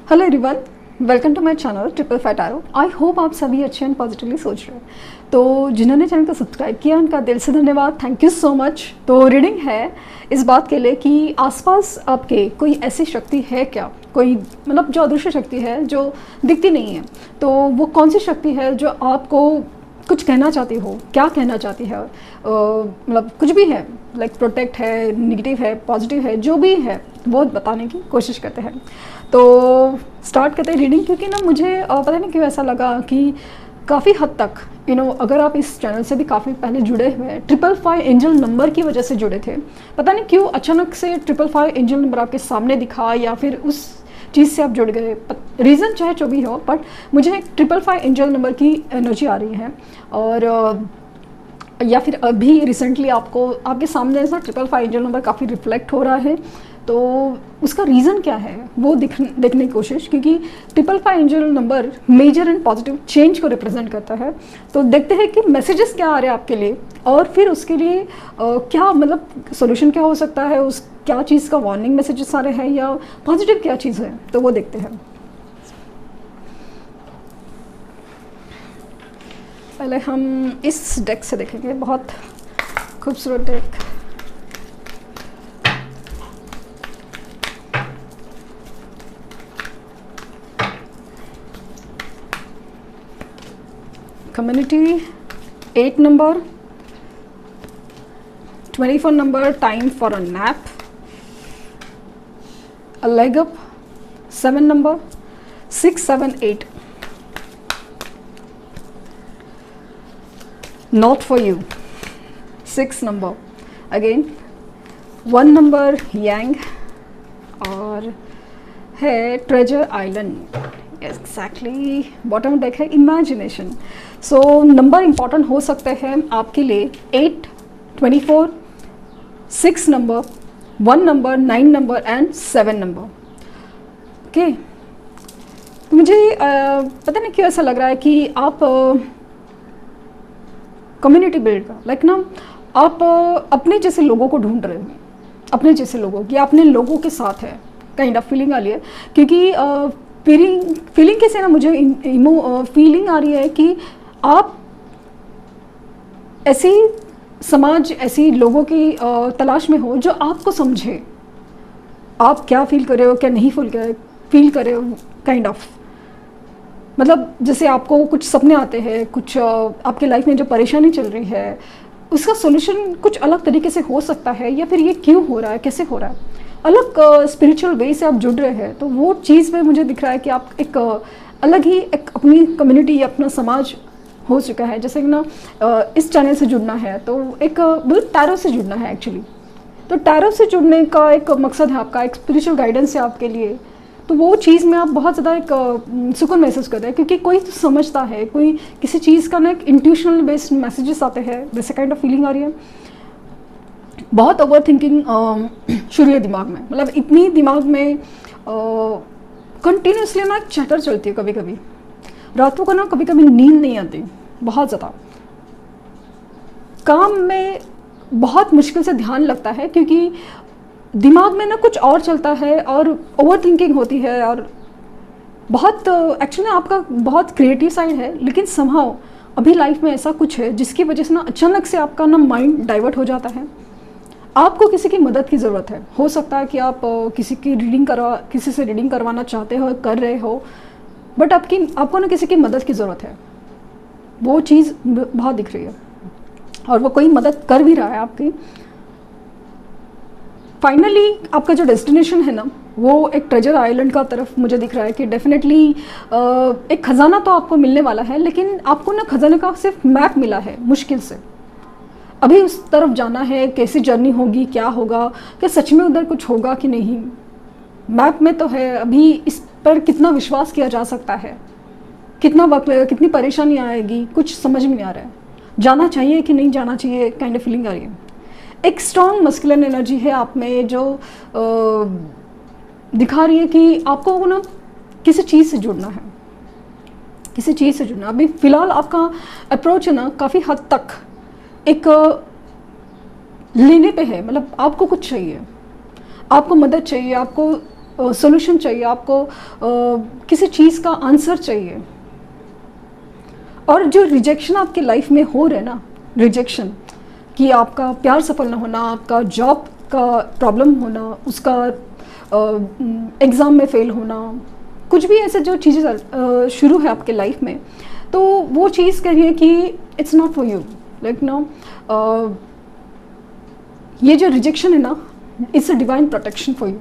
Hello everyone, welcome to my channel triple five tarot. I hope आप सभी अच्छे and positively सोच रहे हैं। तो जिन्होंने चैनल को सब्सक्राइब किया उनका दिल से धन्यवाद, थैंक यू सो मच। तो रीडिंग है इस बात के लिए कि आसपास आपके कोई ऐसी शक्ति है क्या, कोई मतलब जो अदृश्य शक्ति है जो दिखती नहीं है, तो वो कौन सी शक्ति है जो आपको कुछ कहना चाहती हो, क्या कहना चाहती है, मतलब कुछ भी है, लाइक प्रोटेक्ट है, निगेटिव है, पॉजिटिव है, जो भी है वो बताने की कोशिश करते हैं। तो स्टार्ट करते हैं रीडिंग, क्योंकि ना मुझे पता नहीं क्यों ऐसा लगा कि काफ़ी हद तक अगर आप इस चैनल से भी काफ़ी पहले जुड़े हुए हैं, 555 एंजल नंबर की वजह से जुड़े थे। पता नहीं क्यों अचानक से 555 एंजल नंबर आपके सामने दिखा, या फिर उस चीज़ से आप जुड़ गए, रीज़न चाहे जो भी हो, बट मुझे 555 एंजल नंबर की एनर्जी आ रही है। और या फिर अभी रिसेंटली आपको आपके सामने ऐसा 555 एंजल नंबर काफ़ी रिफ्लेक्ट हो रहा है, तो उसका रीज़न क्या है वो देखने की कोशिश, क्योंकि 555 angel number major and positive change को रिप्रेजेंट करता है। तो देखते हैं कि मैसेजेस क्या आ रहे हैं आपके लिए, और फिर उसके लिए क्या मतलब सोल्यूशन क्या हो सकता है, उस क्या चीज़ का वार्निंग मैसेजेस आ रहे हैं, या पॉजिटिव क्या चीज़ है, तो वो देखते हैं। पहले हम इस डेक से देखेंगे, बहुत खूबसूरत deck. Community 8 number, 24 number time for a nap, a leg up 7 number, 6 7 8 not for you, 6 number again, 1 number yang, और है treasure island. Exactly bottom deck है इमेजिनेशन। सो नंबर इंपॉर्टेंट हो सकते हैं आपके लिए 8, 24, 6 number, 1 number, 9 number and 7 number. Okay, तो मुझे पता नहीं क्यों ऐसा लग रहा है कि आप कम्युनिटी बिल्ड का लाइक ना, आप अपने जैसे लोगों को ढूंढ रहे हो, अपने जैसे लोगों की, अपने लोगों के साथ है, काइंड ऑफ फीलिंग आ रही है। क्योंकि फीलिंग कैसे ना, मुझे फीलिंग आ रही है कि आप ऐसी समाज, ऐसी लोगों की तलाश में हो जो आपको समझे, आप क्या फील कर रहे हो, क्या नहीं फील कर रहे हो, काइंड ऑफ मतलब जैसे आपको कुछ सपने आते हैं, कुछ आपके लाइफ में जो परेशानी चल रही है उसका सॉल्यूशन कुछ अलग तरीके से हो सकता है, या फिर ये क्यों हो रहा है, कैसे हो रहा है, अलग स्पिरिचुअल वे से आप जुड़ रहे हैं। तो वो चीज़ में मुझे दिख रहा है कि आप एक अलग ही एक अपनी कम्युनिटी या अपना समाज हो चुका है। जैसे कि ना इस चैनल से जुड़ना है तो एक टैरो से जुड़ना है एक्चुअली। तो टैरो से जुड़ने का एक मकसद है आपका, एक स्पिरिचुअल गाइडेंस है आपके लिए। तो वो चीज़ में आप बहुत ज़्यादा एक सुकून महसूस करते हैं, क्योंकि कोई तो समझता है, कोई किसी चीज़ का ना एक इंट्यूशनल बेस्ड मैसेजेस आते हैं, वैसे काइंड ऑफ फीलिंग आ रही है। बहुत ओवर थिंकिंग शुरू है दिमाग में, मतलब इतनी दिमाग में कंटिन्यूसली ना चटर चलती है। कभी कभी रातों को ना कभी कभी नींद नहीं आती, बहुत ज़्यादा काम में बहुत मुश्किल से ध्यान लगता है, क्योंकि दिमाग में ना कुछ और चलता है और ओवर थिंकिंग होती है। और बहुत एक्चुअली आपका बहुत क्रिएटिव साइड है, लेकिन समहाउ अभी लाइफ में ऐसा कुछ है जिसकी वजह से ना अचानक से आपका ना माइंड डाइवर्ट हो जाता है। आपको किसी की मदद की ज़रूरत है, हो सकता है कि आप किसी से रीडिंग करवाना चाहते हो, कर रहे हो, बट आपको ना किसी की मदद की ज़रूरत है। वो चीज़ बहुत दिख रही है और वो कोई मदद कर भी रहा है आपकी। फाइनली आपका जो डेस्टिनेशन है ना, वो एक ट्रेजर आइलैंड का तरफ मुझे दिख रहा है कि डेफिनेटली एक ख़जाना तो आपको मिलने वाला है, लेकिन आपको ना खजाने का सिर्फ मैप मिला है मुश्किल से। अभी उस तरफ जाना है, कैसी जर्नी होगी, क्या होगा, क्या सच में उधर कुछ होगा कि नहीं, मैप में तो है, अभी इस पर कितना विश्वास किया जा सकता है, कितना वक्त लगेगा, कितनी परेशानी आएगी, कुछ समझ में नहीं आ रहा है, जाना चाहिए कि नहीं जाना चाहिए, काइंड ऑफ फीलिंग आ रही है। एक स्ट्रॉन्ग मस्कुलिन एनर्जी है आप में जो दिखा रही है कि आपको ना किसी चीज़ से जुड़ना है, किसी चीज़ से जुड़ना। अभी फ़िलहाल आपका अप्रोच है ना काफ़ी हद तक एक लेने पे है, मतलब आपको कुछ चाहिए, आपको मदद चाहिए, आपको सॉल्यूशन चाहिए, आपको किसी चीज़ का आंसर चाहिए। और जो रिजेक्शन आपके लाइफ में हो रहे ना, रिजेक्शन कि आपका प्यार सफल ना होना, आपका जॉब का प्रॉब्लम होना, उसका एग्ज़ाम में फेल होना, कुछ भी ऐसे जो चीज़ें शुरू है आपके लाइफ में, तो वो चीज़ कह रही है कि it's not for you, like no, ये जो रिजेक्शन है ना, it's a divine protection for you.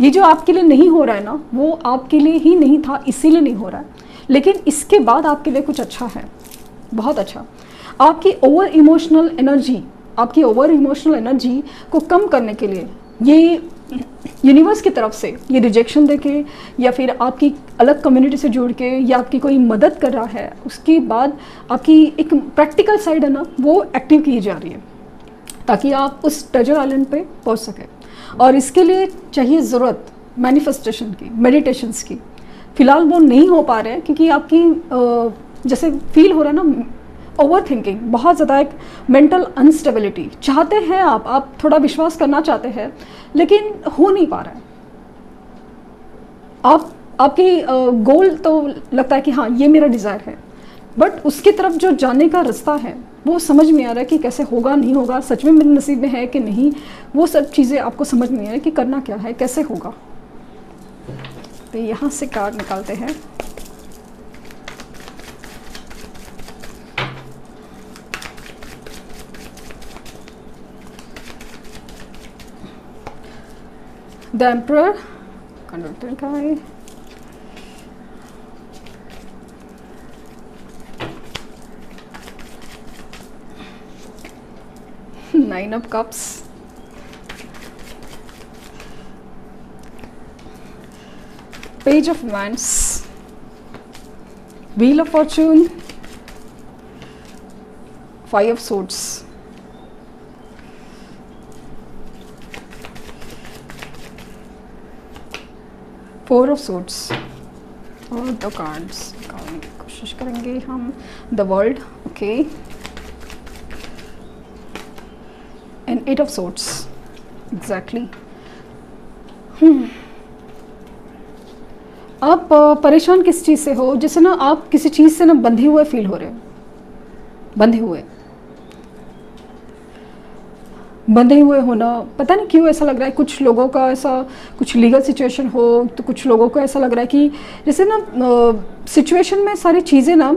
ये जो आपके लिए नहीं हो रहा है ना, वो आपके लिए ही नहीं था, इसीलिए नहीं हो रहा है, लेकिन इसके बाद आपके लिए कुछ अच्छा है, बहुत अच्छा। आपकी ओवर इमोशनल एनर्जी को कम करने के लिए ये यूनिवर्स की तरफ से ये रिजेक्शन देके, या फिर आपकी अलग कम्युनिटी से जोड़ के, या आपकी कोई मदद कर रहा है, उसके बाद आपकी एक प्रैक्टिकल साइड है ना, वो एक्टिव की जा रही है, ताकि आप उस ट्रेजर आइलैंड पे पहुंच सकें। और इसके लिए चाहिए ज़रूरत मैनिफेस्टेशन की, मेडिटेशंस की। फ़िलहाल वो नहीं हो पा रहे हैं क्योंकि आपकी जैसे फील हो रहा है ना, ओवर थिंकिंग, बहुत ज़्यादा एक मेंटल अनस्टेबिलिटी। चाहते हैं आप थोड़ा विश्वास करना चाहते हैं, लेकिन हो नहीं पा रहा है। आपकी गोल तो लगता है कि हाँ ये मेरा डिज़ायर है, बट उसकी तरफ जो जाने का रास्ता है वो समझ में आ रहा है कि कैसे होगा, नहीं होगा, सच में मेरे नसीब में है कि नहीं, वो सब चीज़ें आपको समझ में आ रही है कि करना क्या है, कैसे होगा। तो यहाँ से कार्ड निकालते हैं। The emperor, conductor guy, nine of cups, page of wands, wheel of fortune, five of swords, four of swords, और दो कार्ड्स निकालने की कोशिश करेंगे हम। The world, okay, and eight of swords, exactly. आप परेशान किस चीज़ से हो? जैसे ना आप किसी चीज़ से ना बंधे हुए फील हो रहे हो, बंधे हुए होना, पता नहीं क्यों ऐसा लग रहा है। कुछ लोगों का ऐसा, कुछ लीगल सिचुएशन हो, तो कुछ लोगों को ऐसा लग रहा है कि जैसे ना सिचुएशन में सारी चीज़ें ना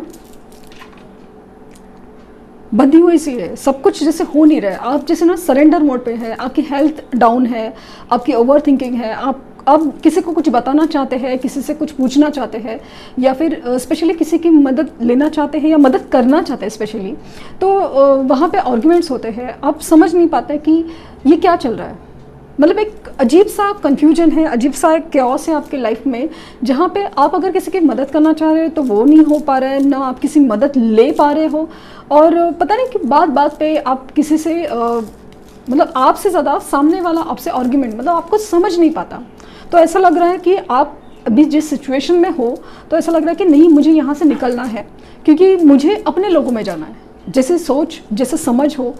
बंधी हुई सी है, सब कुछ जैसे हो नहीं रहा है। आप जैसे ना सरेंडर मोड पे है, आपकी हेल्थ डाउन है, आपकी ओवर थिंकिंग है, आप किसी को कुछ बताना चाहते हैं, किसी से कुछ पूछना चाहते हैं, या फिर स्पेशली किसी की मदद लेना चाहते हैं या मदद करना चाहते हैं स्पेशली, तो वहाँ पे आर्ग्यूमेंट्स होते हैं। आप समझ नहीं पाते कि ये क्या चल रहा है, मतलब एक अजीब सा कन्फ्यूजन है, अजीब सा एक क्योस है आपके लाइफ में, जहाँ पे आप अगर किसी की मदद करना चाह रहे हो तो वो नहीं हो पा रहा है, ना आप किसी मदद ले पा रहे हो, और पता नहीं कि बात पे आप किसी से मतलब आपसे ज़्यादा सामने वाला आपसे आर्ग्यूमेंट, मतलब आपको समझ नहीं पाता। तो ऐसा लग रहा है कि आप अभी जिस सिचुएशन में हो, तो ऐसा लग रहा है कि नहीं, मुझे यहाँ से निकलना है, क्योंकि मुझे अपने लोगों में जाना है। जैसे सोच, जैसे समझ हो,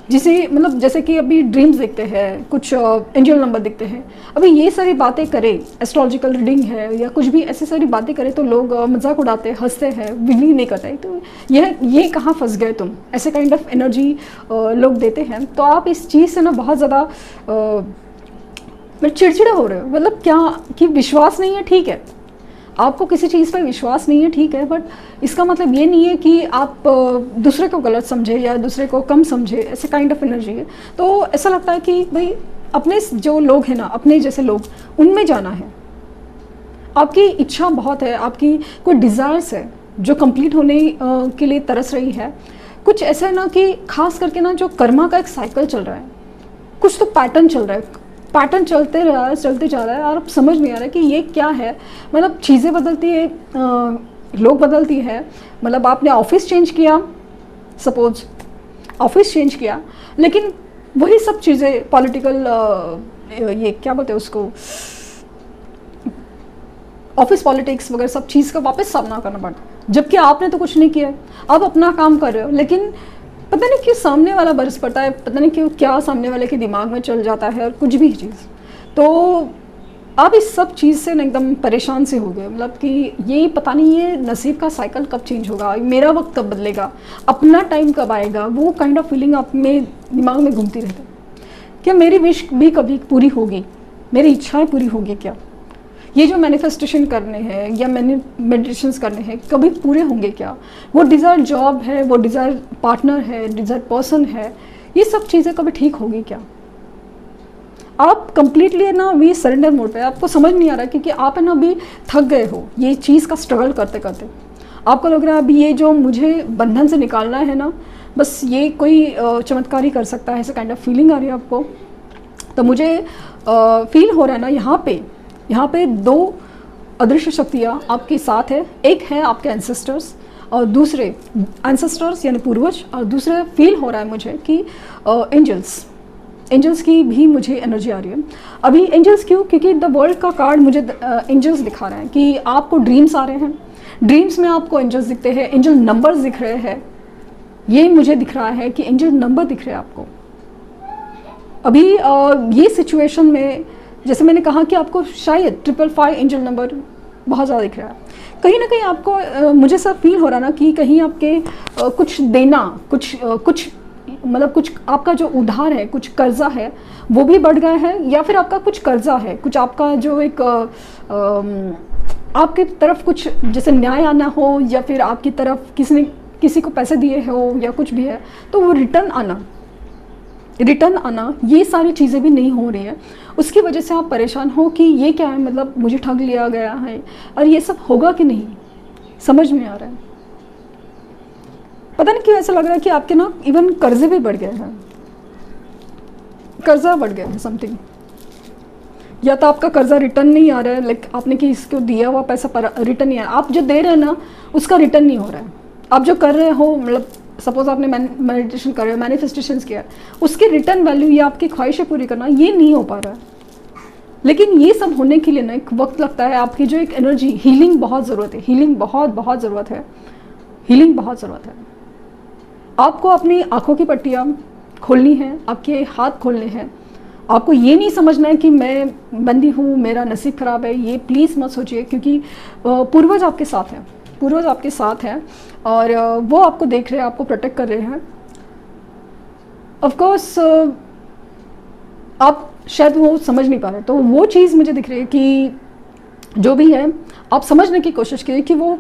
जिसे मतलब जैसे कि अभी ड्रीम्स देखते हैं, कुछ एंजल नंबर दिखते हैं, अभी ये सारी बातें करें, एस्ट्रोलॉजिकल रीडिंग है या कुछ भी ऐसी सारी बातें करें, तो लोग मजाक उड़ाते, हंसते हैं, बिलीव नहीं करते। तो ये कहाँ फंस गए तुम, ऐसे काइंड ऑफ एनर्जी लोग देते हैं। तो आप इस चीज़ से ना बहुत ज़्यादा चिड़चिड़े हो रहे हो, मतलब क्या कि विश्वास नहीं है, ठीक है, आपको किसी चीज़ पर विश्वास नहीं है, ठीक है, बट इसका मतलब ये नहीं है कि आप दूसरे को गलत समझे या दूसरे को कम समझे, ऐसे काइंड ऑफ एनर्जी है। तो ऐसा लगता है कि भाई अपने जो लोग हैं ना, अपने जैसे लोग, उनमें जाना है। आपकी इच्छा बहुत है, आपकी कोई डिज़ायर्स है जो कंप्लीट होने के लिए तरस रही है। कुछ ऐसा है ना कि खास करके ना जो कर्मा का एक साइकिल चल रहा है, कुछ तो पैटर्न चल रहा है, पैटर्न चलते जा रहा है, और अब समझ नहीं आ रहा है कि ये क्या है। मतलब चीज़ें बदलती है, लोग बदलती है। मतलब आपने ऑफिस चेंज किया, सपोज ऑफिस चेंज किया, लेकिन वही सब चीज़ें पॉलिटिकल, ये क्या बोलते हैं उसको, ऑफिस पॉलिटिक्स वगैरह सब चीज़ का वापस सामना करना पड़ता, जबकि आपने तो कुछ नहीं किया, आप अपना काम कर रहे हो, लेकिन पता नहीं क्यों सामने वाला बरस पड़ता है, पता नहीं क्यों क्या सामने वाले के दिमाग में चल जाता है, और कुछ भी चीज़। तो आप इस सब चीज़ से ना एकदम परेशान से हो गए, मतलब कि ये पता नहीं ये नसीब का साइकिल कब चेंज होगा, मेरा वक्त कब बदलेगा, अपना टाइम कब आएगा, वो काइंड ऑफ फीलिंग आप में दिमाग में घूमती रहती है। क्या मेरी विश भी कभी पूरी होगी, मेरी इच्छाएं पूरी होगी क्या, ये जो मैनिफेस्टेशन करने हैं या मेडिटेशंस करने हैं कभी पूरे होंगे क्या, वो डिज़ायर जॉब है, वो डिज़ायर पार्टनर है, डिज़ायर पर्सन है, ये सब चीज़ें कभी ठीक होगी क्या। आप कंप्लीटली ना अभी सरेंडर मोड पे, आपको समझ नहीं आ रहा क्योंकि आप है ना अभी थक गए हो ये चीज़ का स्ट्रगल करते करते। आपको लग रहा है अभी ये जो मुझे बंधन से निकालना है ना, बस ये कोई चमत्कार ही कर सकता है, ऐसे काइंड ऑफ फीलिंग आ रही है आपको। तो मुझे फील हो रहा है ना यहाँ पे दो अदृश्य शक्तियाँ आपके साथ है। एक है आपके एंसेस्टर्स और दूसरे एंसेस्टर्स यानी पूर्वज, और दूसरे फील हो रहा है मुझे कि एंजल्स की भी मुझे एनर्जी आ रही है अभी। एंजल्स क्यों? क्योंकि द वर्ल्ड का कार्ड मुझे एंजल्स दिखा रहे हैं कि आपको ड्रीम्स आ रहे हैं, ड्रीम्स में आपको एंजल्स दिखते हैं, एंजल नंबर्स दिख रहे हैं। ये मुझे दिख रहा है कि एंजल नंबर दिख रहे हैं आपको अभी। ये सिचुएशन में जैसे मैंने कहा कि आपको शायद 555 एंजल नंबर बहुत ज़्यादा दिख रहा है। कहीं ना कहीं आपको मुझे सब फील हो रहा ना कि कहीं आपके कुछ देना, कुछ मतलब कुछ आपका जो उधार है, कुछ कर्जा है वो भी बढ़ गया है, या फिर आपका कुछ कर्जा है, कुछ आपका जो एक आपकी तरफ कुछ जैसे न्याय आना हो, या फिर आपकी तरफ किसी को पैसे दिए हो या कुछ भी है, तो वो रिटर्न आना, ये सारी चीज़ें भी नहीं हो रही हैं। उसकी वजह से आप परेशान हो कि ये क्या है, मतलब मुझे ठग लिया गया है और ये सब होगा कि नहीं समझ में आ रहा है। पता नहीं क्यों ऐसा लग रहा है कि आपके ना इवन कर्जे भी बढ़ गए हैं, कर्जा बढ़ गया है समथिंग, या तो आपका कर्जा रिटर्न नहीं आ रहा है, लाइक आपने किसी को दिया हुआ पैसा रिटर्न नहीं आ रहा, आप जो दे रहे हैं ना उसका रिटर्न नहीं हो रहा है। आप जो कर रहे हो, मतलब सपोज आपने मेडिटेशन कर रहे हो, मैनिफेस्टेशंस किया, उसकी रिटर्न वैल्यू या आपकी ख्वाहिशें पूरी करना ये नहीं हो पा रहा है। लेकिन ये सब होने के लिए ना एक वक्त लगता है। आपकी जो एक एनर्जी, हीलिंग बहुत ज़रूरत है, हीलिंग बहुत ज़रूरत है, हीलिंग बहुत ज़रूरत है। आपको अपनी आँखों की पट्टियाँ खोलनी है, आपके हाथ खोलने हैं। आपको ये नहीं समझना है कि मैं बंदी हूँ, मेरा नसीब ख़राब है, ये प्लीज़ मत सोचिए, क्योंकि पूर्वज आपके साथ हैं, पूर्वज आपके साथ हैं और वो आपको देख रहे हैं, आपको प्रोटेक्ट कर रहे हैं। ऑफ कोर्स आप शायद वो समझ नहीं पा रहे, तो वो चीज़ मुझे दिख रही है कि जो भी है आप समझने की कोशिश कीजिए कि वो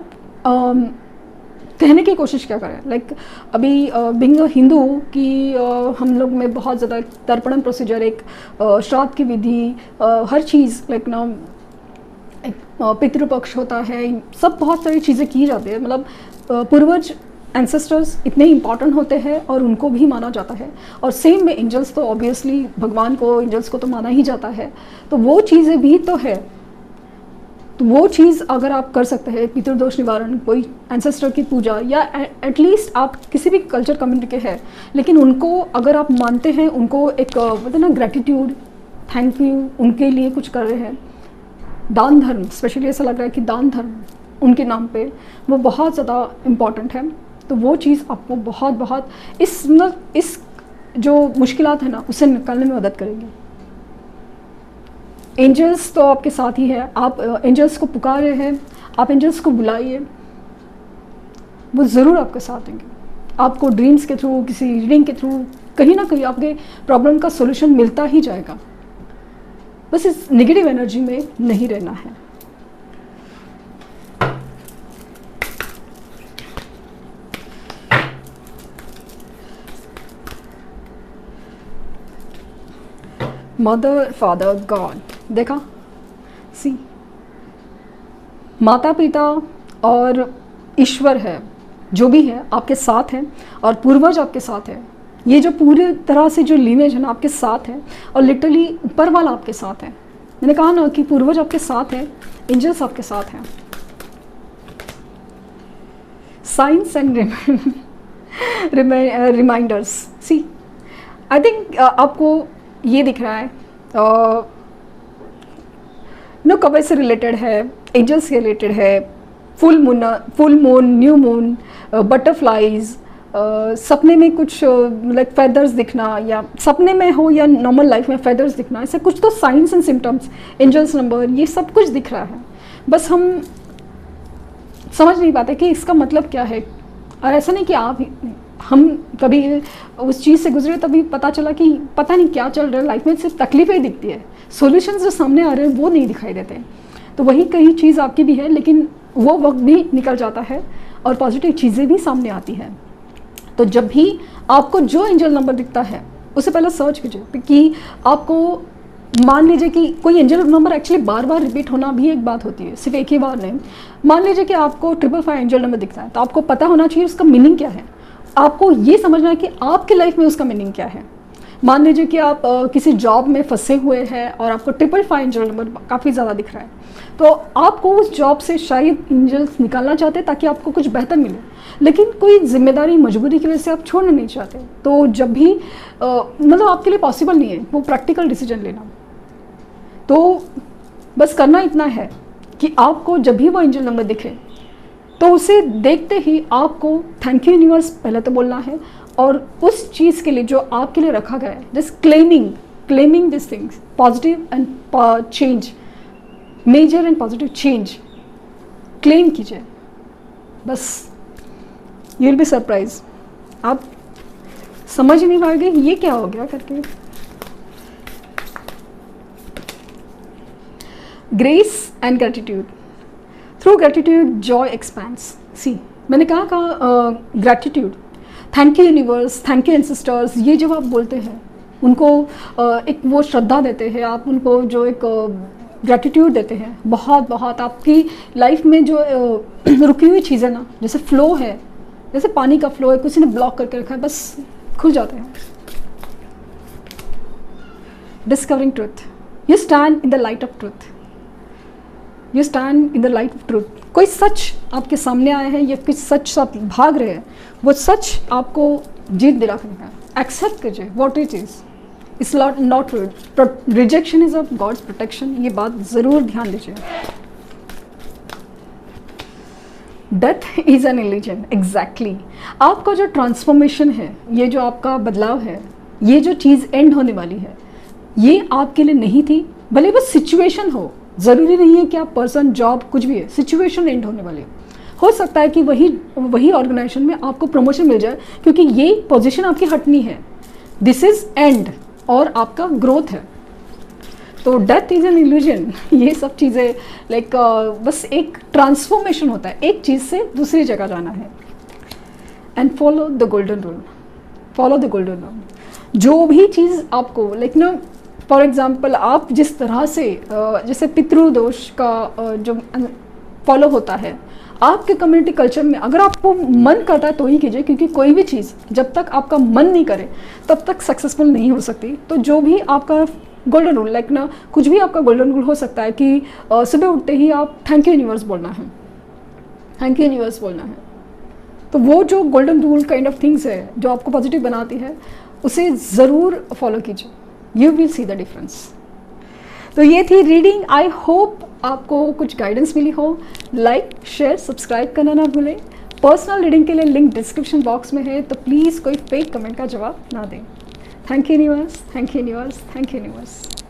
कहने की कोशिश क्या करें। लाइक अभी बिंग हिंदू की हम लोग में बहुत ज़्यादा तर्पणम प्रोसीजर, एक श्राद्ध की विधि, हर चीज़ लाइक ना पितृपक्ष होता है, सब बहुत सारी चीज़ें की जाती है। मतलब पूर्वज एंसेस्टर्स इतने इम्पॉर्टेंट होते हैं और उनको भी माना जाता है। और सेम में एंजल्स तो ऑब्वियसली भगवान को, एंजल्स को तो माना ही जाता है, तो वो चीज़ें भी तो है। तो वो चीज़ अगर आप कर सकते हैं, पितृदोष निवारण, कोई एंसेस्टर की पूजा, या एटलीस्ट आप किसी भी कल्चर कम्युनिटी के हैं लेकिन उनको अगर आप मानते हैं, उनको एक बोलते ना ग्रैटिट्यूड, थैंक यू, उनके लिए कुछ कर रहे हैं, दान धर्म, स्पेशली ऐसा लग रहा है कि दान धर्म उनके नाम पे वो बहुत ज़्यादा इम्पॉर्टेंट है। तो वो चीज़ आपको बहुत इस जो मुश्किलात है ना उससे निकालने में मदद करेगी। एंजल्स तो आपके साथ ही है, आप एंजल्स को पुकार रहे हैं, आप एंजल्स को बुलाइए, वो ज़रूर आपके साथ देंगे। आपको ड्रीम्स के थ्रू, किसी रीडिंग के थ्रू कहीं ना कहीं आपके प्रॉब्लम का सोल्यूशन मिलता ही जाएगा। बस इस नेगेटिव एनर्जी में नहीं रहना है। मदर, फादर, गॉड, देखा, सी, माता पिता और ईश्वर है, जो भी है आपके साथ है, और पूर्वज आपके साथ है। ये जो पूरी तरह से जो लीनेज है ना आपके साथ है, और लिटरली ऊपर वाला आपके साथ है। मैंने कहा ना कि पूर्वज आपके साथ है, एंजल्स आपके साथ हैं। Signs and reminders, see, I think आपको ये दिख रहा है नो कब से रिलेटेड है, एंजल्स से रिलेटेड है, full moon, new moon, butterflies, सपने में कुछ लाइक फेदर्स दिखना, या सपने में हो या नॉर्मल लाइफ में फेदर्स दिखना, ऐसे कुछ तो signs and symptoms, angels number, ये सब कुछ दिख रहा है, बस हम समझ नहीं पाते कि इसका मतलब क्या है। और ऐसा नहीं कि हम कभी उस चीज़ से गुजरे तभी पता चला कि पता नहीं क्या चल रहा है लाइफ में, सिर्फ तकलीफें दिखती है, सॉल्यूशंस जो सामने आ रहे हैं वो नहीं दिखाई देते। तो वही कई चीज़ आपकी भी है, लेकिन वो वक्त भी निकल जाता है और पॉजिटिव चीज़ें भी सामने आती हैं। तो जब भी आपको जो एंजल नंबर दिखता है उससे पहले सर्च कीजिए कि आपको, मान लीजिए कि कोई एंजल नंबर एक्चुअली बार बार रिपीट होना भी एक बात होती है, सिर्फ एक ही बार नहीं। मान लीजिए कि आपको 555 एंजल नंबर दिखता है, तो आपको पता होना चाहिए उसका मीनिंग क्या है, आपको ये समझना है कि आपकी लाइफ में उसका मीनिंग क्या है। मान लीजिए कि आप किसी जॉब में फंसे हुए हैं और आपको 555 एंजल नंबर काफ़ी ज़्यादा दिख रहा है, तो आपको उस जॉब से शायद एंजल्स निकालना चाहते हैं ताकि आपको कुछ बेहतर मिले, लेकिन कोई जिम्मेदारी मजबूरी की वजह से आप छोड़ना नहीं चाहते। तो जब भी मतलब आपके लिए पॉसिबल नहीं है वो प्रैक्टिकल डिसीजन लेना, तो बस करना इतना है कि आपको जब भी वो एंजल नंबर दिखे तो उसे देखते ही आपको थैंक यू यूनिवर्स पहले तो बोलना है, और उस चीज़ के लिए जो आपके लिए रखा गया है, just claiming this things, positive and change, major and positive change claim कीजिए। बस यू विल बी सरप्राइज, आप समझ ही नहीं पाओगे ये क्या हो गया करके। Grace and gratitude, through gratitude joy expands. See, मैंने कहा gratitude, thank you universe, thank you ancestors, ये जब आप बोलते हैं उनको एक वो श्रद्धा देते हैं, आप उनको जो एक ग्रेटिट्यूड देते हैं, बहुत बहुत आपकी लाइफ में जो रुकी हुई चीज़ें ना, जैसे फ्लो है, जैसे पानी का फ्लो है, किसी ने ब्लॉक करके रखा है, बस खुल जाते हैं। Discovering truth, you stand in the light of truth, you stand in the light of truth. कोई सच आपके सामने आया है या कुछ सच से आप भाग रहे हैं, वो सच आपको जीत दिला सकता है। एक्सेप्ट कीजिए what it is, it's not rejection is of God's protection, ये बात ज़रूर ध्यान दीजिए। Death is an illusion, exactly. आपका जो ट्रांसफॉर्मेशन है, ये जो आपका बदलाव है, ये जो चीज़ एंड होने वाली है, ये आपके लिए नहीं थी, भले वो सिचुएशन हो, ज़रूरी नहीं है कि आप पर्सन, जॉब, कुछ भी है, सिचुएशन एंड होने वाली है। हो सकता है कि वही ऑर्गेनाइजेशन में आपको प्रमोशन मिल जाए, क्योंकि ये पोजीशन आपकी हटनी है, दिस इज एंड, और आपका ग्रोथ है। तो डेथ इज एन इल्यूजन, ये सब चीज़ें लाइक बस एक ट्रांसफॉर्मेशन होता है, एक चीज़ से दूसरी जगह जाना है। And follow the golden rule, follow the golden rule. जो भी चीज़ आपको लाइक ना, फॉर एग्जाम्पल आप जिस तरह से जैसे पितृदोष का जो फॉलो होता है आपके कम्युनिटी कल्चर में, अगर आपको मन करता है तो ही कीजिए, क्योंकि कोई भी चीज़ जब तक आपका मन नहीं करे तब तक सक्सेसफुल नहीं हो सकती। तो जो भी आपका गोल्डन रूल, लाइक ना, कुछ भी आपका गोल्डन रूल हो सकता है कि सुबह उठते ही आप थैंक यू यूनिवर्स बोलना है, थैंक यू यूनिवर्स बोलना है। तो वो जो golden rule kind of things है जो आपको पॉजिटिव बनाती है, उसे ज़रूर फॉलो कीजिए, you will see the difference. तो ये थी रीडिंग, आई होप आपको कुछ गाइडेंस मिली हो। लाइक, शेयर, सब्सक्राइब करना ना भूलें। पर्सनल रीडिंग के लिए लिंक डिस्क्रिप्शन बॉक्स में है, तो प्लीज़ कोई फेक कमेंट का जवाब ना दें। Thank you universe, thank you universe, thank you universe.